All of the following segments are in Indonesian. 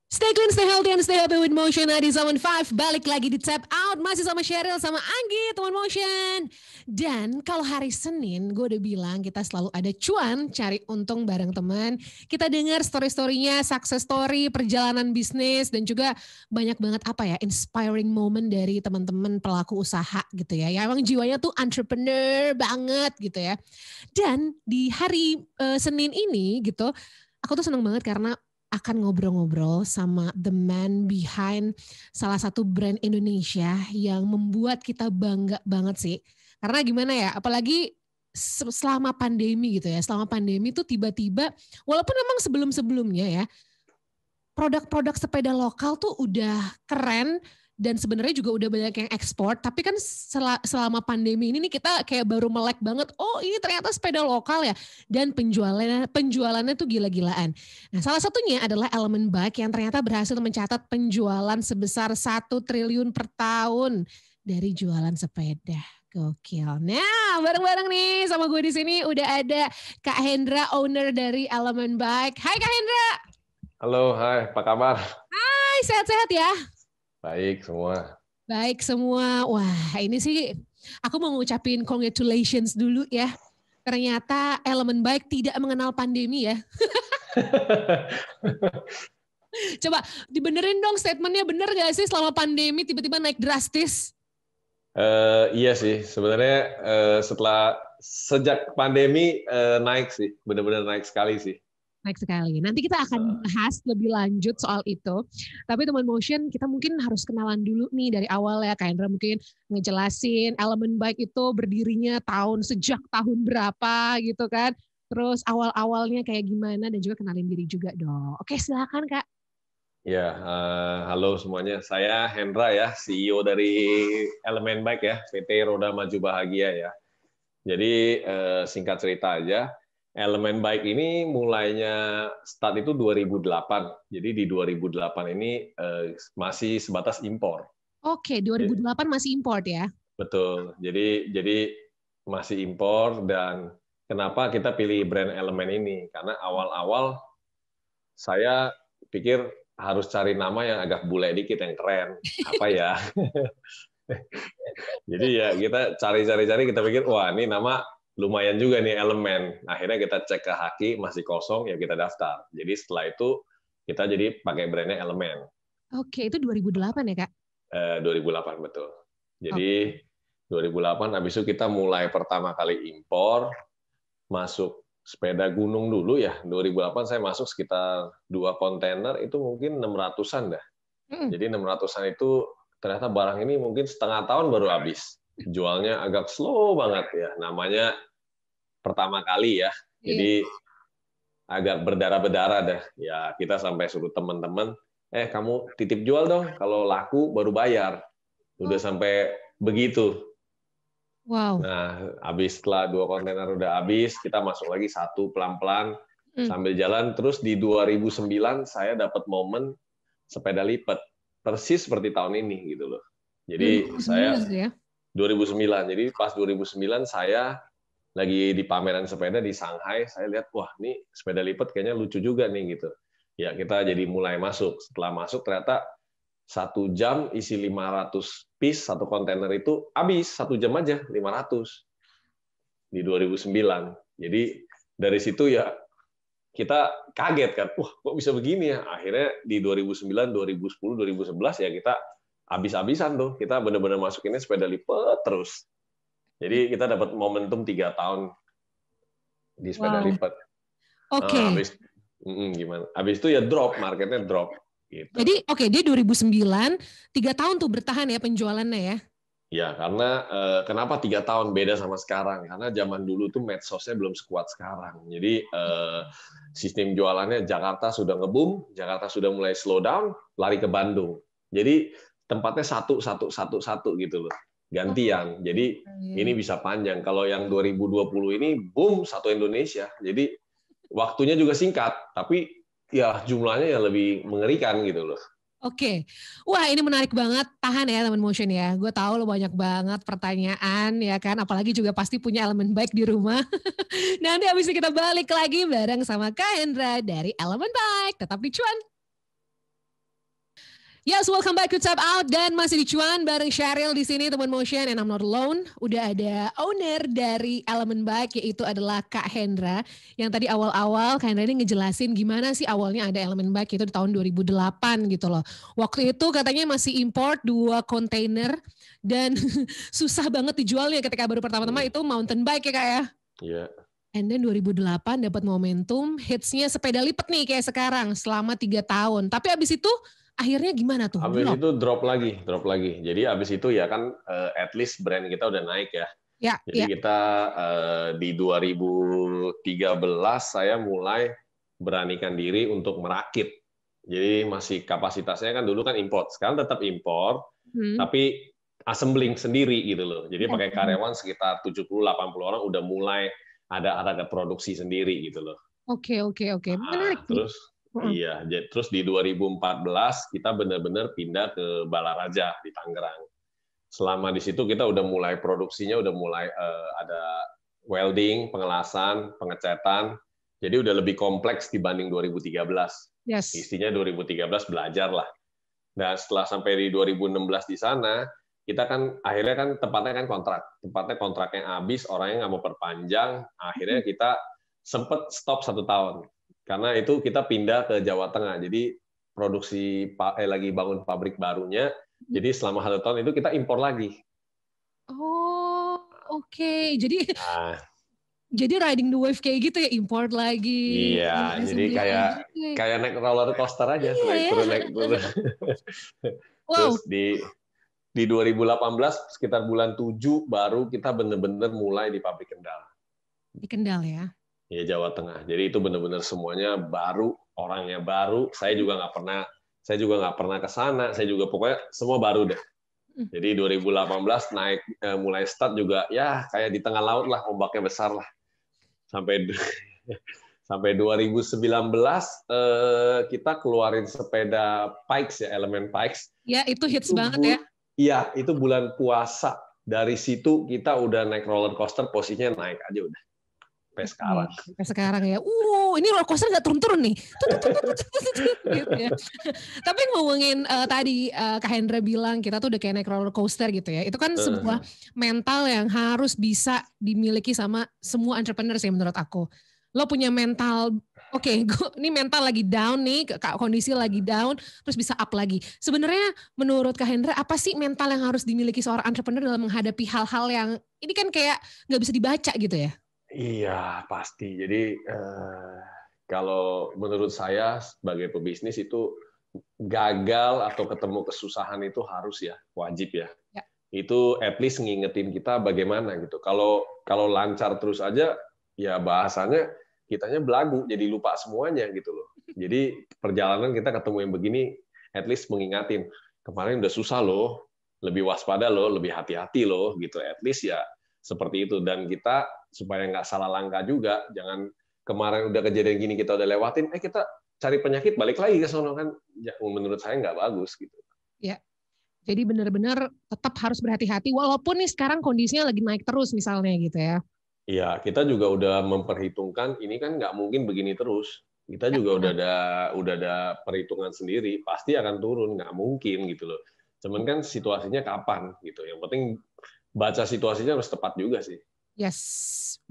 Stay clean, stay healthy, and stay happy with Motion 97.5. Balik lagi di Tap Out. Masih sama Cheryl, sama Anggi, teman Motion. Dan kalau hari Senin, gue udah bilang kita selalu ada cuan, cari untung bareng teman. Kita dengar story-storynya, success story, perjalanan bisnis, dan juga banyak banget inspiring moment dari teman-teman pelaku usaha gitu ya. Yang emang jiwanya tuh entrepreneur banget gitu ya. Dan di hari Senin ini gitu, aku tuh seneng banget karena akan ngobrol-ngobrol sama the man behind salah satu brand Indonesia yang membuat kita bangga banget sih. Karena gimana ya, apalagi selama pandemi gitu ya. Selama pandemi tuh tiba-tiba, walaupun memang sebelum-sebelumnya ya, produk-produk sepeda lokal tuh udah keren, dan sebenarnya juga udah banyak yang ekspor, tapi kan selama pandemi ini nih kita kayak baru melek banget, oh ini ternyata sepeda lokal ya, dan penjualannya tuh gila-gilaan. Nah salah satunya adalah Element Bike yang ternyata berhasil mencatat penjualan sebesar 1 triliun per tahun dari jualan sepeda. Gokil. Nah, bareng-bareng nih sama gue di sini udah ada Kak Hendra, owner dari Element Bike. Hai Kak Hendra. Halo, hai, apa kabar? Hai, sehat-sehat ya? Baik semua. Baik semua. Wah, ini sih aku mau ngucapin congratulations dulu ya. Ternyata Element Bike tidak mengenal pandemi ya. Coba dibenerin dong statementnya, bener gak sih selama pandemi tiba-tiba naik drastis? Iya sih, sebenarnya sejak pandemi naik sih, benar-benar naik sekali sih. Naik sekali. Nanti kita akan bahas lebih lanjut soal itu. Tapi teman Motion, kita mungkin harus kenalan dulu nih dari awal ya. Kak Hendra mungkin ngejelasin Element Bike itu berdirinya sejak tahun berapa gitu kan. Terus awal-awalnya kayak gimana dan juga kenalin diri juga dong. Oke, silakan Kak. Ya, halo semuanya. Saya Hendra ya, CEO dari Element Bike ya, PT Roda Maju Bahagia ya. Jadi singkat cerita aja, Element Bike ini mulainya start itu 2008. Jadi di 2008 ini masih sebatas impor. Oke, 2008 masih import ya? Betul. Jadi masih impor, dan kenapa kita pilih brand Element ini? Karena awal-awal saya pikir harus cari nama yang agak bule dikit, yang keren. Apa ya? Jadi ya kita cari-cari, kita pikir, wah ini nama lumayan juga nih, Elemen. Akhirnya kita cek ke Haki, masih kosong, ya kita daftar. Jadi setelah itu kita jadi pakai brandnya Elemen. Oke, itu 2008 ya Kak? 2008, betul. Jadi 2008, habis itu kita mulai pertama kali impor, masuk sepeda gunung dulu ya. 2008 saya masuk sekitar 2 kontainer, itu mungkin 600-an dah. Jadi 600-an itu ternyata barang ini mungkin setengah tahun baru habis. Jualnya agak slow banget ya. Namanya pertama kali ya. Jadi agak berdarah-berdarah dah. Ya kita sampai suruh teman-teman, kamu titip jual dong, kalau laku baru bayar. Udah sampai begitu. Wow. Nah, setelah 2 kontainer udah habis, kita masuk lagi 1 pelan-pelan sambil jalan. Terus di 2009 saya dapat momen sepeda lipat, persis seperti tahun ini gitu loh. Jadi 2009 saya ya? 2009. Jadi pas 2009 saya lagi di pameran sepeda di Shanghai, saya lihat, wah ini sepeda lipat kayaknya lucu juga nih gitu. Ya kita jadi mulai masuk. Setelah masuk ternyata 1 jam isi 500 piece, 1 kontainer itu habis 1 jam aja 500 di 2009. Jadi dari situ ya kita kaget kan, wah kok bisa begini ya. Akhirnya di 2009, 2010, 2011 ya kita habis-habisan tuh, kita benar-benar masukinnya sepeda lipat terus. Jadi kita dapat momentum 3 tahun di sepeda lipat. Oke. Gimana? Habis itu ya drop, marketnya drop. Gitu. Jadi dia 2009, 3 tahun tuh bertahan ya penjualannya ya? Ya, karena kenapa 3 tahun beda sama sekarang? Karena zaman dulu tuh medsosnya belum sekuat sekarang. Jadi sistem jualannya Jakarta sudah nge-boom, Jakarta sudah mulai slow down, lari ke Bandung. Jadi tempatnya satu gitu loh. Gantian. Jadi ini bisa panjang. Kalau yang 2020 ini boom satu Indonesia. Jadi waktunya juga singkat, tapi ya jumlahnya yang lebih mengerikan gitu loh. Oke, wah ini menarik banget. Tahan ya teman Motion ya. Gue tahu lo banyak banget pertanyaan ya kan. Apalagi juga pasti punya Element Bike di rumah. Nanti habis itu kita balik lagi bareng sama Kak Hendra dari Element Bike. Tetap di cuan. Yes, welcome back to Tap Out dan masih di Cuan bareng Sheryl di sini teman motion and I'm not alone. Udah ada owner dari Element Bike yaitu adalah Kak Hendra. Yang tadi awal-awal Kak Hendra ini ngejelasin gimana sih awalnya ada Element Bike itu di tahun 2008 gitu loh. Waktu itu katanya masih import 2 kontainer dan susah banget dijualnya ketika baru pertama-tama itu mountain bike ya Kak ya. Iya. And then 2008 dapat momentum, hitsnya sepeda lipat nih kayak sekarang selama 3 tahun. Tapi abis itu akhirnya gimana tuh? Abis itu drop lagi. Jadi abis itu ya kan at least brand kita udah naik ya. Jadi kita di 2013 saya mulai beranikan diri untuk merakit. Jadi masih kapasitasnya kan dulu kan import. Sekarang tetap import, tapi assembling sendiri gitu loh. Jadi pakai karyawan sekitar 70-80 orang udah mulai ada produksi sendiri gitu loh. Oke. Menarik. Terus iya, terus di 2014 kita benar-benar pindah ke Balaraja di Tangerang. Selama di situ kita udah mulai produksinya, udah mulai ada welding, pengelasan, pengecatan. Jadi udah lebih kompleks dibanding 2013. Yes. Istinya 2013 belajar lah. Nah setelah sampai di 2016 di sana, kita kan akhirnya kan tempatnya kontraknya habis, orangnya nggak mau perpanjang. Akhirnya kita sempet stop 1 tahun. Karena itu kita pindah ke Jawa Tengah, jadi produksi lagi bangun pabrik barunya, jadi selama 1 tahun itu kita impor lagi. Oh, oke. Jadi riding the wave kayak gitu ya, import lagi. Iya, jadi kayak naik roller coaster aja, naik turun. Wow. Terus di 2018 sekitar bulan 7 baru kita benar-benar mulai di pabrik Kendal. Di Kendal ya. Ya Jawa Tengah. Jadi itu benar-benar semuanya baru, orangnya baru. Saya juga nggak pernah ke sana. Saya juga pokoknya semua baru deh. Jadi 2018 naik mulai start juga ya kayak di tengah laut lah, ombaknya besar lah. Sampai 2019 kita keluarin sepeda Pikes ya, Element Pikes. Ya, itu hits banget ya. Iya, itu bulan puasa. Dari situ kita udah naik roller coaster, posisinya naik aja udah. Sampai sekarang ya. Ini roller coaster nggak turun-turun nih. Gitu ya. Tapi ngomongin tadi Kak Hendra bilang kita tuh udah kayak naik roller coaster gitu ya. Itu kan sebuah mental yang harus bisa dimiliki sama semua entrepreneur sih menurut aku. Lo punya mental, ini mental lagi down nih, kondisi lagi down, terus bisa up lagi. Sebenarnya menurut Kak Hendra, apa sih mental yang harus dimiliki seorang entrepreneur dalam menghadapi hal-hal yang ini kan kayak nggak bisa dibaca gitu ya? Iya, pasti. Jadi kalau menurut saya sebagai pebisnis itu gagal atau ketemu kesusahan itu harus ya, wajib ya. Itu at least ngingetin kita bagaimana gitu. Kalau lancar terus aja, ya bahasanya kitanya belagu, jadi lupa semuanya gitu loh. Jadi perjalanan kita ketemu yang begini, at least mengingatin, kemarin udah susah loh, lebih waspada loh, lebih hati-hati loh gitu. At least ya seperti itu. Dan kita supaya nggak salah langkah juga, jangan kemarin udah kejadian gini kita udah lewatin, kita cari penyakit balik lagi ke sono kan, ya, menurut saya nggak bagus gitu. Ya, jadi benar-benar tetap harus berhati-hati, walaupun nih sekarang kondisinya lagi naik terus misalnya gitu ya. Iya, kita juga udah memperhitungkan ini kan nggak mungkin begini terus. Kita juga udah ada perhitungan sendiri, pasti akan turun, nggak mungkin gitu loh. Cuman kan situasinya kapan gitu. Yang penting baca situasinya harus tepat juga sih. Yes,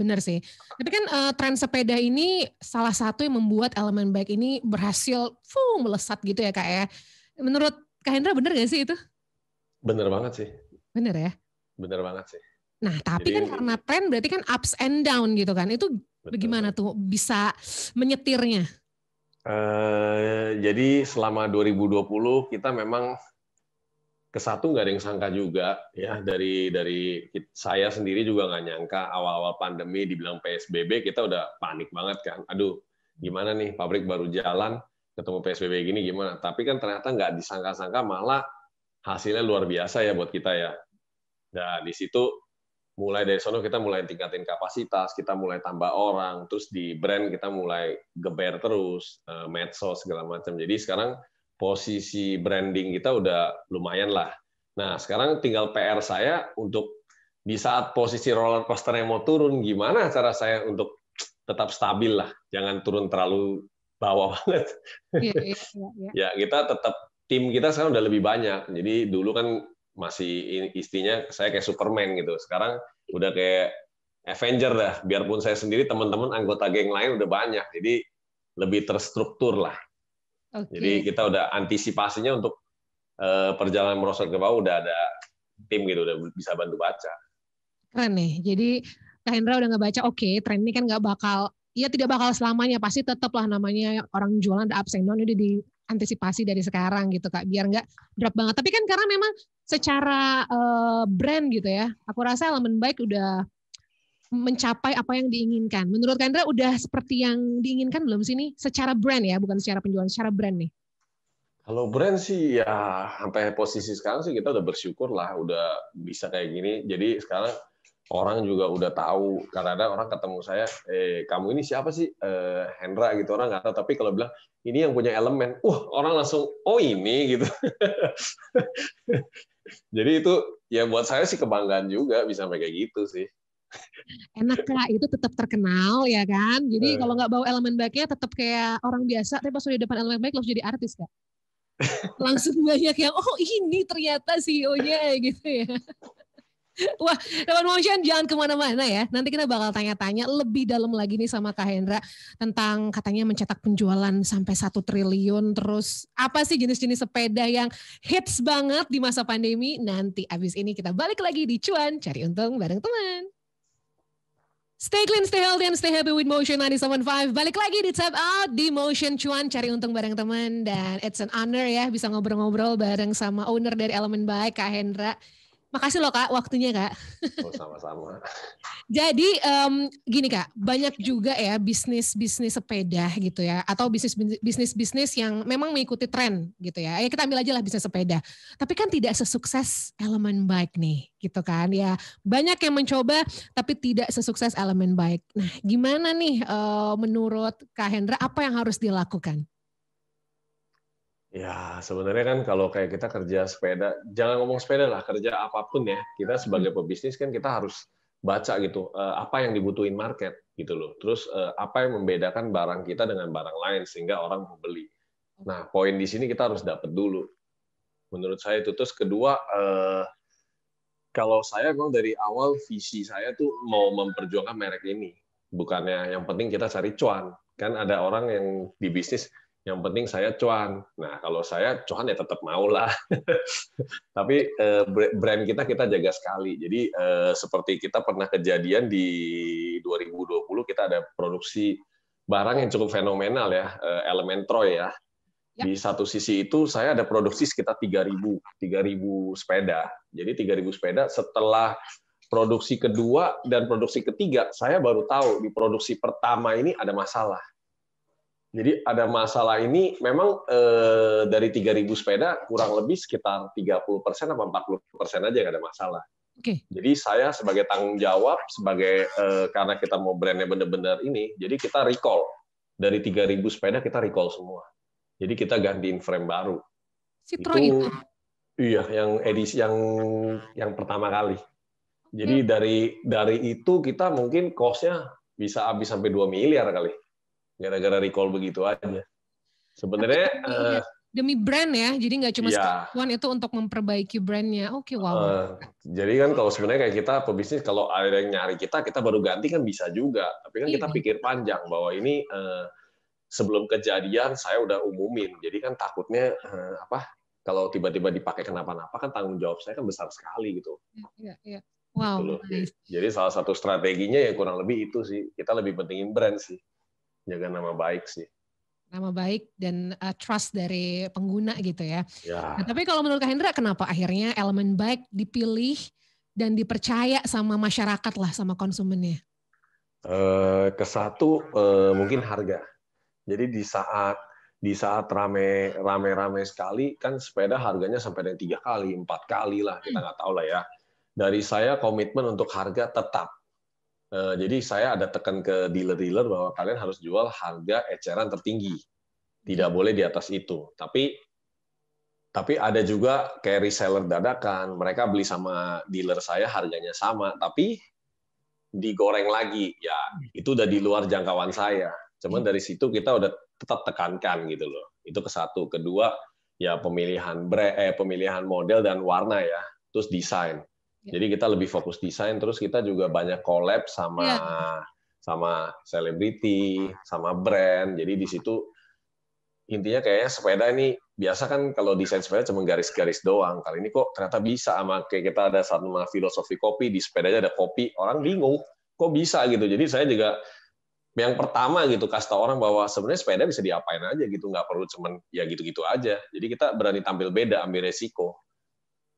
benar sih. Tapi kan tren sepeda ini salah satu yang membuat Element Bike ini berhasil melesat gitu ya Kak ya. Menurut Kak Hendra benar nggak sih itu? Bener banget sih. Bener ya? Bener banget sih. Nah, tapi kan karena tren berarti kan ups and down gitu kan. Itu bagaimana tuh bisa menyetirnya? Jadi selama 2020 kita memang kesatu nggak ada yang sangka juga ya, dari saya sendiri juga nggak nyangka awal-awal pandemi dibilang PSBB kita udah panik banget kan. Aduh, gimana nih pabrik baru jalan ketemu PSBB gini gimana? Tapi kan ternyata nggak disangka-sangka malah hasilnya luar biasa ya buat kita ya. Nah di situ mulai dari sono kita mulai tingkatin kapasitas, kita mulai tambah orang, terus di brand kita mulai geber terus, medsos segala macam. Jadi sekarang posisi branding kita udah lumayan lah. Nah, sekarang tinggal PR saya untuk di saat posisi roller coaster-nya mau turun, gimana cara saya untuk tetap stabil lah, jangan turun terlalu bawah banget. Ya, kita tetap tim kita sekarang udah lebih banyak. Jadi dulu kan masih istrinya saya kayak Superman gitu. Sekarang udah kayak Avenger dah. Biarpun saya sendiri, teman-teman anggota geng lain udah banyak. Jadi lebih terstruktur lah. Jadi Oke. kita udah antisipasinya untuk perjalanan merosot ke bawah udah ada tim gitu, udah bisa bantu baca. Keren nih. Jadi Kak Hendra udah ngebaca, oke, tren ini kan nggak bakal, ya tidak bakal selamanya, pasti tetap lah namanya orang jualan ada ups and down, udah diantisipasi dari sekarang gitu Kak, biar nggak drop banget. Tapi kan karena memang secara brand gitu ya, aku rasa Elemen Bike udah mencapai apa yang diinginkan. Menurut Kak Hendra udah seperti yang diinginkan belum sih nih? Secara brand ya, bukan secara penjualan, secara brand nih. Kalau brand sih ya sampai posisi sekarang sih kita udah bersyukur lah, udah bisa kayak gini. Jadi sekarang orang juga udah tahu, karena ada orang ketemu saya, kamu ini siapa sih? Hendra gitu, orang nggak tahu. Tapi kalau bilang ini yang punya Elemen, orang langsung oh ini gitu. Jadi itu ya buat saya sih kebanggaan juga bisa sampai kayak gitu sih. Enak Kak, itu tetap terkenal ya kan. Jadi kalau nggak bawa elemen baiknya tetap kayak orang biasa, tapi pas udah di depan elemen baik langsung jadi artis Kak. Langsung banyak yang, oh ini ternyata CEO-nya gitu ya. Wah, Teman Motion jangan kemana-mana ya. Nanti kita bakal tanya-tanya lebih dalam lagi nih sama Kak Hendra tentang katanya mencetak penjualan sampai 1 triliun. Terus apa sih jenis-jenis sepeda yang hits banget di masa pandemi. Nanti abis ini kita balik lagi di Cuan Cari Untung bareng teman. Stay clean, stay healthy, and stay happy with Motion 97.5. Balik lagi di Tap Out di Motion Cuan Cari Untung bareng teman. Dan it's an honor ya bisa ngobrol-ngobrol bareng sama owner dari Elemen Bike, Kak Hendra. Makasih loh Kak, waktunya Kak. Oh, sama-sama. Jadi gini Kak, banyak juga ya bisnis sepeda gitu ya, atau bisnis yang memang mengikuti tren gitu ya. Ya kita ambil aja lah bisnis sepeda. Tapi kan tidak sesukses Elemen Bike nih gitu kan ya. Banyak yang mencoba tapi tidak sesukses Elemen Bike. Nah gimana nih menurut Kak Hendra apa yang harus dilakukan? Ya, sebenarnya kan kalau kayak kita kerja sepeda, jangan ngomong sepeda lah, kerja apapun ya. Kita sebagai pebisnis kan kita harus baca gitu, apa yang dibutuhin market gitu loh. Terus apa yang membedakan barang kita dengan barang lain sehingga orang mau beli. Nah, poin di sini kita harus dapat dulu. Menurut saya itu. Terus kedua, kalau saya memang dari awal visi saya tuh mau memperjuangkan merek ini. Bukannya yang penting kita cari cuan. Kan ada orang yang di bisnis yang penting saya cuan. Nah, kalau saya cuan ya tetap mau lah. Tapi brand kita jaga sekali. Jadi seperti kita pernah kejadian di 2020 kita ada produksi barang yang cukup fenomenal ya, Elemen Troy ya. Di satu sisi itu saya ada produksi sekitar 3.000 sepeda. Jadi 3.000 sepeda setelah produksi kedua dan produksi ketiga, saya baru tahu di produksi pertama ini ada masalah. Jadi ada masalah ini memang dari 3.000 sepeda kurang lebih sekitar 30% atau 40% aja nggak ada masalah. Okay. Jadi saya sebagai tanggung jawab, karena kita mau brandnya benar-benar ini, jadi kita recall. Dari 3.000 sepeda kita recall semua. Jadi kita gantiin frame baru. Citroen itu? Iya, yang edisi yang pertama kali. Jadi dari itu kita mungkin cost-nya bisa habis sampai 2 miliar kali. Gara-gara recall begitu aja. Sebenarnya demi brand ya, jadi nggak cuma sekian itu untuk memperbaiki brandnya. Oke, wow. Jadi kan kalau sebenarnya kayak kita pebisnis, kalau ada yang nyari kita baru ganti kan bisa juga. Tapi kan kita pikir panjang bahwa ini sebelum kejadian saya udah umumin. Jadi kan takutnya kalau tiba-tiba dipakai kenapa-napa kan tanggung jawab saya kan besar sekali gitu. Iya. Wow. Gitu. Jadi salah satu strateginya ya kurang lebih itu sih. Kita lebih pentingin brand sih. Jaga nama baik sih. Nama baik dan trust dari pengguna gitu ya. Ya. Nah, tapi kalau menurut Kak Hendra, kenapa akhirnya Elemen Bike dipilih dan dipercaya sama masyarakat lah, sama konsumennya? Kesatu mungkin harga. Jadi di saat rame sekali kan sepeda harganya sampai dengan 3 kali, 4 kali lah, kita nggak tahu lah ya. Dari saya komitmen untuk harga tetap. Jadi saya ada tekan ke dealer-dealer bahwa kalian harus jual harga eceran tertinggi. Tidak boleh di atas itu. Tapi ada juga kayak reseller dadakan. Mereka beli sama dealer saya harganya sama, tapi digoreng lagi. Ya, itu udah di luar jangkauan saya. Cuman dari situ kita udah tetap tekankan gitu loh. Itu ke satu. Kedua, ya pemilihan pemilihan model dan warna ya, terus desain. Jadi kita lebih fokus desain, terus kita juga banyak collab sama selebriti, sama brand. Jadi di situ intinya kayaknya sepeda ini biasa kan kalau desain sepeda cuma garis-garis doang. Kali ini kok ternyata bisa sama kayak kita ada sama filosofi kopi, di sepedanya ada kopi, orang bingung kok bisa gitu. Jadi saya juga yang pertama gitu kasih tahu orang bahwa sebenarnya sepeda bisa diapain aja gitu, nggak perlu cuman ya gitu-gitu aja. Jadi kita berani tampil beda, ambil resiko.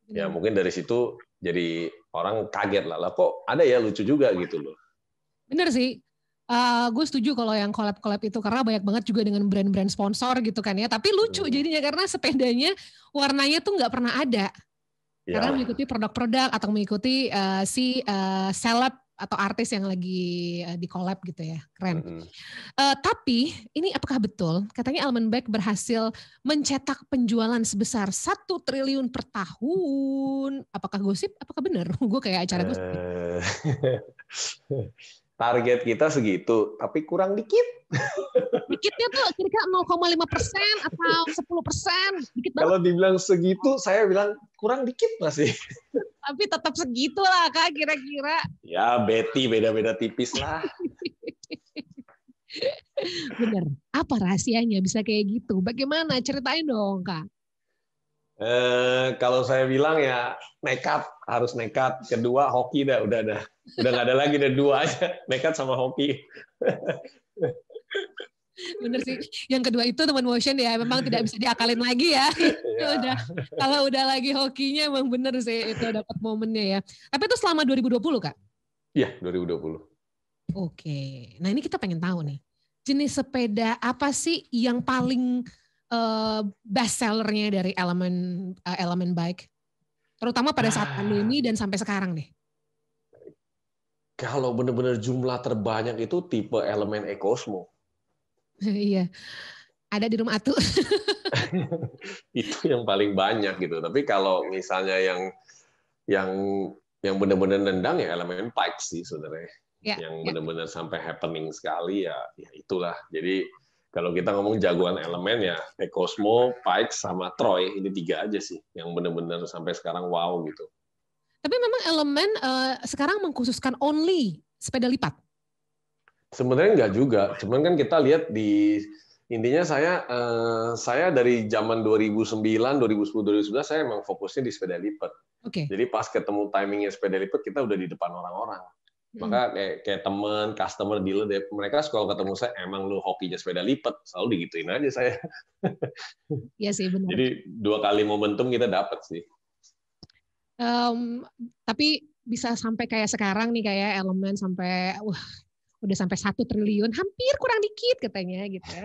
Ya mungkin dari situ jadi orang kaget lah kok ada ya lucu juga gitu loh. Bener sih. Gue setuju kalau yang collab-collab itu karena banyak banget juga dengan brand-brand sponsor gitu kan ya. Tapi lucu jadinya karena sepedanya warnanya tuh nggak pernah ada. Karena mengikuti produk-produk atau mengikuti seleb atau artis yang lagi di collab gitu ya. Keren. Tapi ini apakah betul katanya Element Bike berhasil mencetak penjualan sebesar 1 triliun per tahun? Apakah gosip? Apakah benar? Gue kayak acara gosip. Target kita segitu, tapi kurang dikit. Dikitnya tuh kira-kira 0,5% atau 10%. Dikit banget. Kalau dibilang segitu, saya bilang kurang dikit masih. Tapi tetap segitu lah Kak kira-kira. Ya Betty beda-beda tipis lah. Bener. Apa rahasianya bisa kayak gitu? Bagaimana? Ceritain dong Kak. Kalau saya bilang ya nekat, harus nekat. Kedua hoki udah nggak ada lagi, udah 2 aja, nekat sama hoki. Bener sih. Yang kedua itu teman motion ya, memang tidak bisa diakalin lagi ya. Kalau udah lagi hokinya emang bener sih itu dapat momennya ya. Tapi itu selama 2020 Kak? Iya 2020. Oke. Nah ini kita pengen tahu nih, jenis sepeda apa sih yang paling best sellernya dari Element Bike, terutama pada saat pandemi dan sampai sekarang nih? Kalau benar-benar jumlah terbanyak itu tipe Element Ecosmo. Iya, ada di rumah Atu. Itu yang paling banyak gitu. Tapi kalau misalnya yang benar-benar nendang ya Element Bike sih sebenarnya. Yang benar-benar sampai happening sekali ya itulah. Jadi kalau kita ngomong jagoan elemen ya Ecosmo, Pikes, sama Troy, ini 3 aja sih yang benar-benar sampai sekarang wow gitu. Tapi memang Elemen sekarang mengkhususkan only sepeda lipat? Sebenarnya enggak juga, cuman kan kita lihat intinya saya dari zaman 2009, 2010, 2011 saya emang fokusnya di sepeda lipat. Jadi pas ketemu timingnya sepeda lipat kita udah di depan orang-orang. Maka kayak teman, customer, dealer, mereka kalau ketemu saya, emang lu hokinya sepeda lipat, selalu digituin aja saya. Iya sih benar. Jadi 2 kali momentum kita dapat sih. Tapi bisa sampai kayak sekarang nih kayak Elemen sampai udah sampai 1 triliun, hampir kurang dikit katanya gitu ya.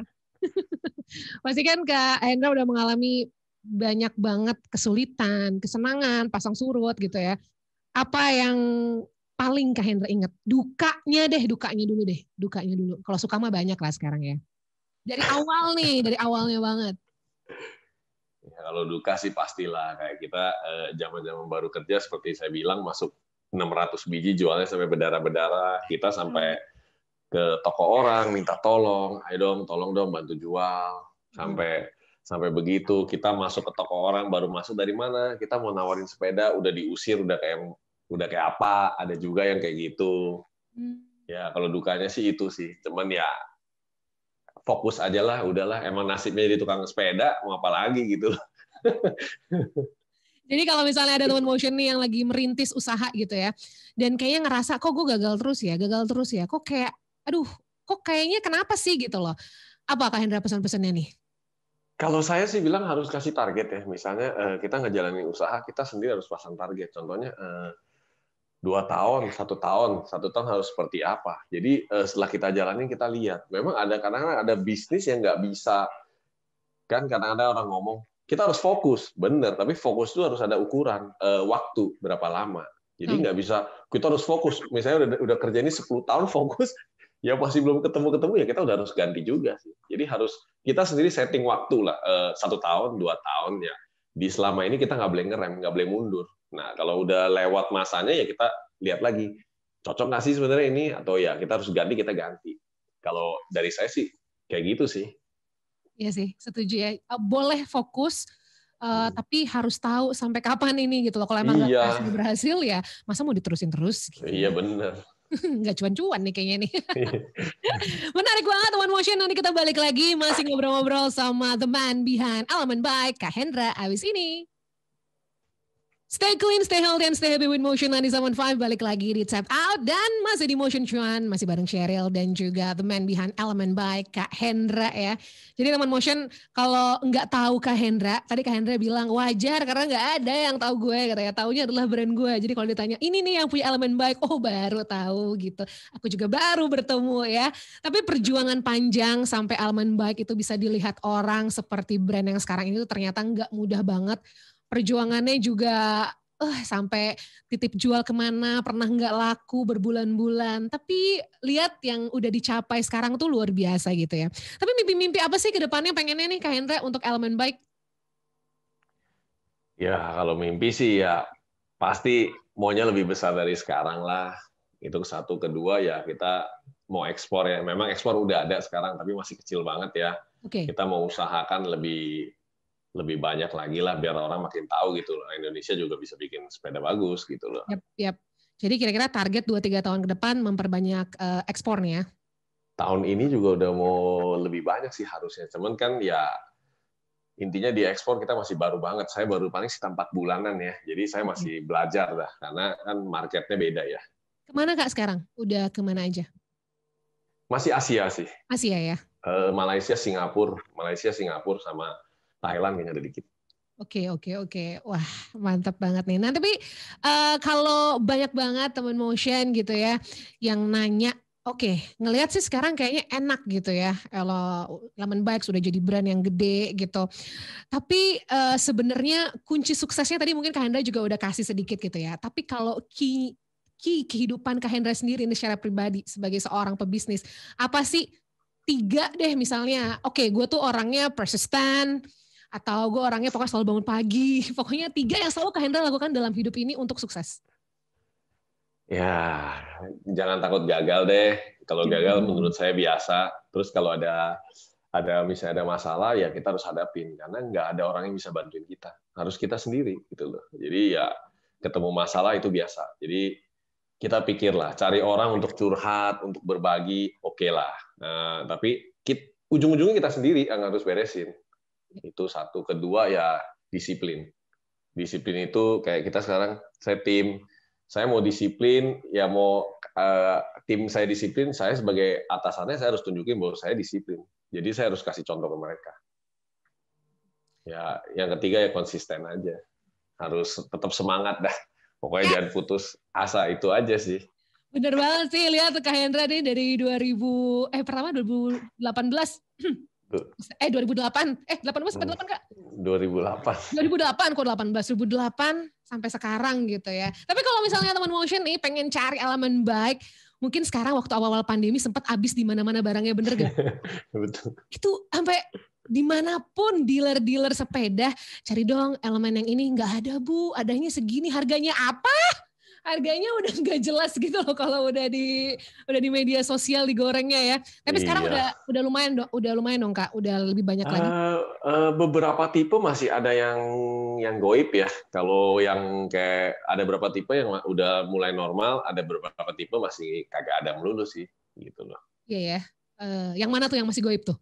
Pasti kan Kak Hendra udah mengalami banyak banget kesulitan, kesenangan, pasang surut gitu ya. Apa yang paling Kak Hendra ingat? Dukanya dulu deh. Kalau suka mah banyak lah sekarang ya. Dari awal nih, dari awalnya banget. Ya, kalau duka sih pastilah. Kayak kita zaman-zaman baru kerja, seperti saya bilang, masuk 600 biji, jualnya sampai berdarah-berdarah. Kita sampai ke toko orang, minta tolong, ayo dong, tolong dong, bantu jual. Sampai begitu, kita masuk ke toko orang, baru masuk dari mana, kita mau nawarin sepeda, udah diusir, udah kayak apa, ada juga yang kayak gitu. Ya kalau dukanya sih itu sih, cuman ya fokus aja lah, udahlah, emang nasibnya jadi tukang sepeda, mau apa lagi gitu. Jadi kalau misalnya ada teman motion nih yang lagi merintis usaha gitu ya, dan kayaknya ngerasa kok gue gagal terus ya, kok kayak, aduh, kok kayaknya kenapa sih gitu loh. Apa Kak Hendra pesan-pesannya nih? Kalau saya sih bilang harus kasih target ya, misalnya kita ngejalanin usaha, kita sendiri harus pasang target. Contohnya 2 tahun, 1 tahun harus seperti apa. Jadi setelah kita jalanin kita lihat. Memang kadang-kadang ada bisnis yang nggak bisa, kan kadang-kadang orang ngomong kita harus fokus, benar. Tapi fokus itu harus ada ukuran waktu berapa lama. Jadi nggak bisa kita harus fokus. Misalnya udah kerja ini 10 tahun fokus, ya masih belum ketemu ya kita udah harus ganti juga sih. Jadi harus kita sendiri setting waktu lah 1 tahun, 2 tahun ya. Di selama ini kita nggak boleh ngerem, nggak boleh mundur. Nah, kalau udah lewat masanya ya kita lihat lagi, cocok nggak sih sebenarnya ini, atau ya kita harus ganti, kita ganti. Kalau dari saya sih kayak gitu sih. Iya sih, setuju ya. Boleh fokus, Tapi harus tahu sampai kapan ini gitu loh. Kalau emang nggak berhasil ya masa mau diterusin terus gitu. Iya benar. Nggak cuan-cuan nih kayaknya nih. Menarik banget teman motion, nanti kita balik lagi masih ngobrol-ngobrol sama the man behind Element by Kak Hendra abis ini. Stay clean, stay healthy, and stay happy with Motion 97.5. Balik lagi di Tap Out dan masih di Motion Cuan, masih bareng Cheryl dan juga the man behind Element by Kak Hendra ya. Jadi teman Motion, kalau nggak tahu Kak Hendra, tadi Kak Hendra bilang wajar karena nggak ada yang tahu gue, katanya taunya adalah brand gue. Jadi kalau ditanya ini nih yang punya Element Bike, oh baru tahu gitu. Aku juga baru bertemu ya. Tapi perjuangan panjang sampai Element Bike itu bisa dilihat orang seperti brand yang sekarang ini tuh ternyata nggak mudah banget. Perjuangannya juga sampai titip jual kemana, pernah nggak laku berbulan-bulan. Tapi lihat yang udah dicapai sekarang tuh luar biasa gitu ya. Tapi mimpi-mimpi apa sih ke depannya pengennya nih Kak Hendra untuk Element Bike? Ya kalau mimpi sih ya pasti maunya lebih besar dari sekarang lah. Itu satu. Kedua ya kita mau ekspor ya. Memang ekspor udah ada sekarang tapi masih kecil banget ya. Kita mau usahakan lebih banyak lagi lah biar orang makin tahu gitu loh. Indonesia juga bisa bikin sepeda bagus gitu loh. Yap. Jadi kira-kira target 2-3 tahun ke depan memperbanyak ekspornya ya? Tahun ini juga udah mau lebih banyak sih harusnya. Cuman kan ya intinya di ekspor kita masih baru banget. Saya baru paling sekitar 4 bulanan ya. Jadi saya masih belajar dah karena kan marketnya beda ya. Kemana Kak sekarang? Udah kemana aja? Masih Asia sih. Asia ya? Malaysia, Singapura sama Thailand kayaknya ada dikit. Oke. Wah, mantap banget nih. Nah, tapi kalau banyak banget teman motion gitu ya yang nanya, ngelihat sih sekarang kayaknya enak gitu ya. Kalau Element Bike sudah jadi brand yang gede gitu. Tapi sebenarnya kunci suksesnya tadi mungkin Kak Hendra juga udah kasih sedikit gitu ya. Tapi kalau kehidupan Kak Hendra sendiri ini secara pribadi sebagai seorang pebisnis, apa sih 3 deh misalnya, gue tuh orangnya persistent, atau gue orangnya pokoknya selalu bangun pagi. Pokoknya 3 yang selalu Kak Hendra lakukan dalam hidup ini untuk sukses. Ya, jangan takut gagal deh. Kalau gagal menurut saya biasa. Terus kalau misalnya ada masalah ya kita harus hadapin. Karena nggak ada orang yang bisa bantuin kita. Harus kita sendiri gitu loh. Jadi ya ketemu masalah itu biasa. Jadi kita pikirlah, cari orang untuk curhat, untuk berbagi, oke lah. Nah, tapi ujung-ujungnya kita sendiri yang harus beresin. Itu satu. Kedua ya disiplin. Disiplin itu kayak kita sekarang, saya mau disiplin, ya mau tim saya disiplin, saya sebagai atasannya saya harus tunjukin bahwa saya disiplin. Jadi saya harus kasih contoh ke mereka. Ya, yang ketiga ya konsisten aja. Harus tetap semangat dah. Pokoknya jangan putus asa, itu aja sih. Bener banget sih, lihat Kak Hendra nih dari 2018. 18 Kak? 2008 kok 2008 sampai sekarang gitu ya. Tapi kalau misalnya teman motion nih pengen cari Element Bike, mungkin sekarang waktu awal-awal pandemi sempat habis di mana-mana barangnya, bener gak? Betul. Itu sampai dimanapun dealer-dealer sepeda, cari dong Elemen yang ini, nggak ada Bu, adanya segini, harganya apa? Harganya udah nggak jelas gitu loh kalau udah di media sosial digorengnya ya. Tapi sekarang udah lumayan dong Kak, udah lebih banyak lagi. Beberapa tipe masih ada yang goib ya. Kalau yang kayak ada beberapa tipe yang udah mulai normal, ada beberapa tipe masih kagak ada melulu sih gitu loh. Iya ya. Yang mana tuh yang masih goib tuh?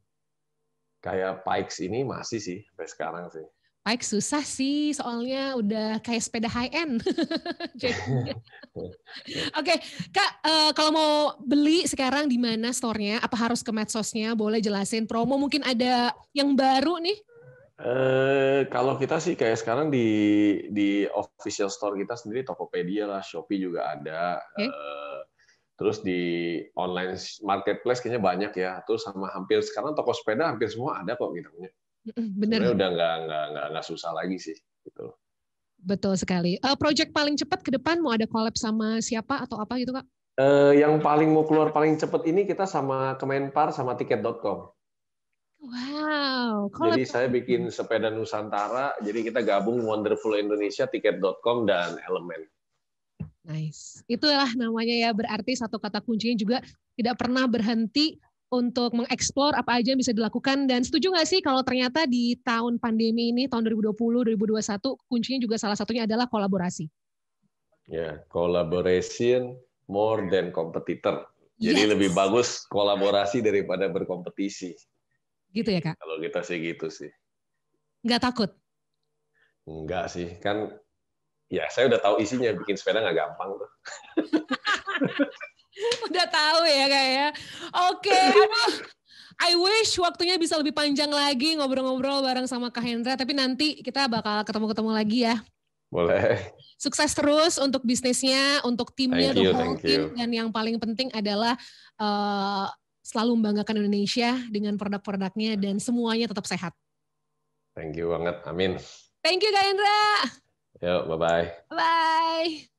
Kayak Pikes ini masih sih sampai sekarang sih. Pikes susah sih, soalnya udah kayak sepeda high end. Oke, Kak, kalau mau beli sekarang di mana store-nya? Apa harus ke medsosnya? Boleh jelasin promo, mungkin ada yang baru nih? Kalau kita sih kayak sekarang di official store kita sendiri, Tokopedia lah, Shopee juga ada. Terus di online marketplace kayaknya banyak ya. Terus sama hampir sekarang toko sepeda hampir semua ada kok gitu. Bener. Sebenarnya udah nggak susah lagi sih gitu. Betul sekali. Project paling cepat ke depan mau ada collab sama siapa atau apa gitu Kak? Yang paling mau keluar paling cepat ini kita sama Kemenpar sama tiket.com. Wow. Jadi saya bikin sepeda Nusantara, jadi kita gabung Wonderful Indonesia, tiket.com dan Element. Nice. Itulah namanya ya, berarti satu kata kuncinya juga tidak pernah berhenti untuk mengeksplor apa aja yang bisa dilakukan. Dan setuju nggak sih kalau ternyata di tahun pandemi ini, tahun 2020, 2021, kuncinya juga salah satunya adalah kolaborasi. Ya, collaboration more than competitor. Jadi lebih bagus kolaborasi daripada berkompetisi. Gitu ya, Kak? Kalau kita sih gitu sih. Nggak takut? Enggak sih, kan ya saya udah tahu isinya, bikin sepeda nggak gampang tuh. Udah tahu ya, Kak ya. Oke, aduh. I wish waktunya bisa lebih panjang lagi ngobrol-ngobrol bareng sama Kak Hendra, tapi nanti kita bakal ketemu-ketemu lagi ya. Boleh. Sukses terus untuk bisnisnya, untuk timnya, the whole team, dan yang paling penting adalah selalu membanggakan Indonesia dengan produk-produknya dan semuanya tetap sehat. Thank you banget, amin. Thank you Kak Hendra. Yuk, bye-bye. Bye.